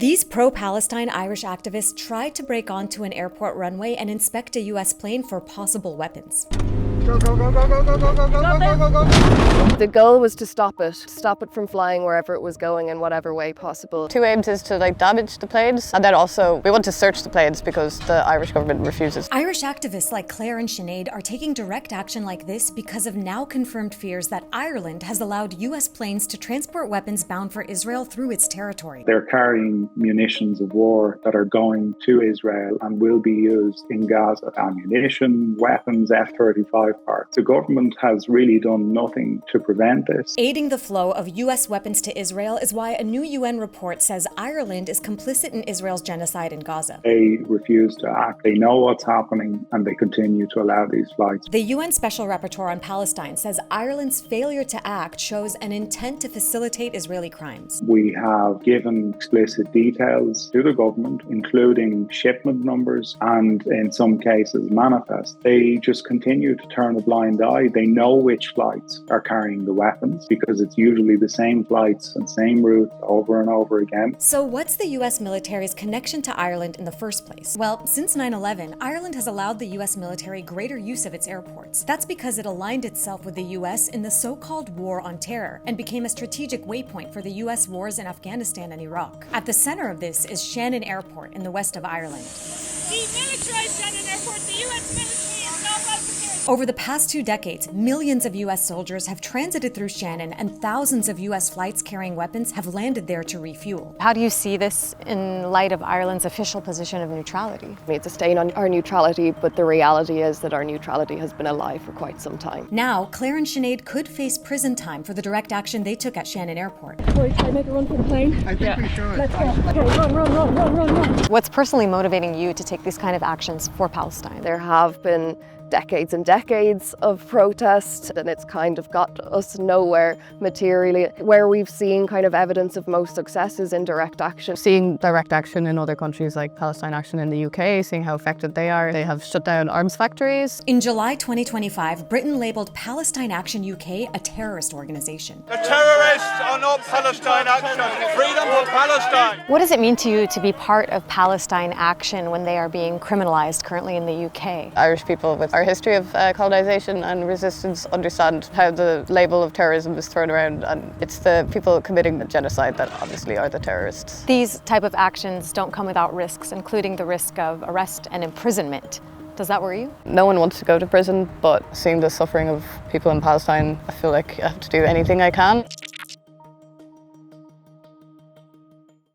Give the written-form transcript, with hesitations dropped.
These pro-Palestine Irish activists tried to break onto an airport runway and inspect a U.S. plane for possible weapons. Go, go, go, go, go, go, go, go, go, go, go, go. The goal was to stop it from flying wherever it was going in whatever way possible. Two aims is to damage the planes, and then also we want to search the planes because the Irish government refuses. Irish activists like Claire and Sinead are taking direct action like this because of now confirmed fears that Ireland has allowed U.S. planes to transport weapons bound for Israel through its territory. They're carrying munitions of war that are going to Israel and will be used in Gaza. Ammunition, weapons, F-35 parts. The government has really done nothing to prevent this. Aiding the flow of U.S. weapons to Israel is why a new UN report says Ireland is complicit in Israel's genocide in Gaza. They refuse to act. They know what's happening and they continue to allow these flights. The UN Special Rapporteur on Palestine says Ireland's failure to act shows an intent to facilitate Israeli crimes. We have given explicit details to the government, including shipment numbers and, in some cases, manifests. They just continue to turn a blind eye. They know which flights are carrying the weapons because it's usually the same flights and same routes over and over again. So what's the U.S. military's connection to Ireland in the first place? Well, since 9/11, Ireland has allowed the U.S. military greater use of its airports. That's because it aligned itself with the U.S. in the so-called War on Terror and became a strategic waypoint for the U.S. wars in Afghanistan and Iraq. At the center of this is Shannon Airport in the west of Ireland. Demilitarized Shannon Airport, the U.S. military is now about to. Over the past 2 decades, millions of U.S. soldiers have transited through Shannon and thousands of U.S. flights carrying weapons have landed there to refuel. How do you see this in light of Ireland's official position of neutrality? It's a stain on our neutrality, but the reality is that our neutrality has been a lie for quite some time. Now, Claire and Sinead could face prison time for the direct action they took at Shannon Airport. Corey, try to make a run for the plane. I think we should. Let's go. Okay, run. What's personally motivating you to take these kind of actions for Palestine? There have been decades and decades of protest, and it's kind of got us nowhere materially. Where we've seen kind of evidence of most successes in direct action. Seeing direct action in other countries like Palestine Action in the UK, seeing how effective they are. They have shut down arms factories. In July 2025, Britain labelled Palestine Action UK a terrorist organisation. The terrorists are not Palestine Action. Freedom for Palestine. What does it mean to you to be part of Palestine Action when they are being criminalised currently in the UK? Irish people with our history of colonisation and resistance understand how the label of terrorism is thrown around, and it's the people committing the genocide that obviously are the terrorists. These type of actions don't come without risks, including the risk of arrest and imprisonment. Does that worry you? No one wants to go to prison, but seeing the suffering of people in Palestine, I feel like I have to do anything I can.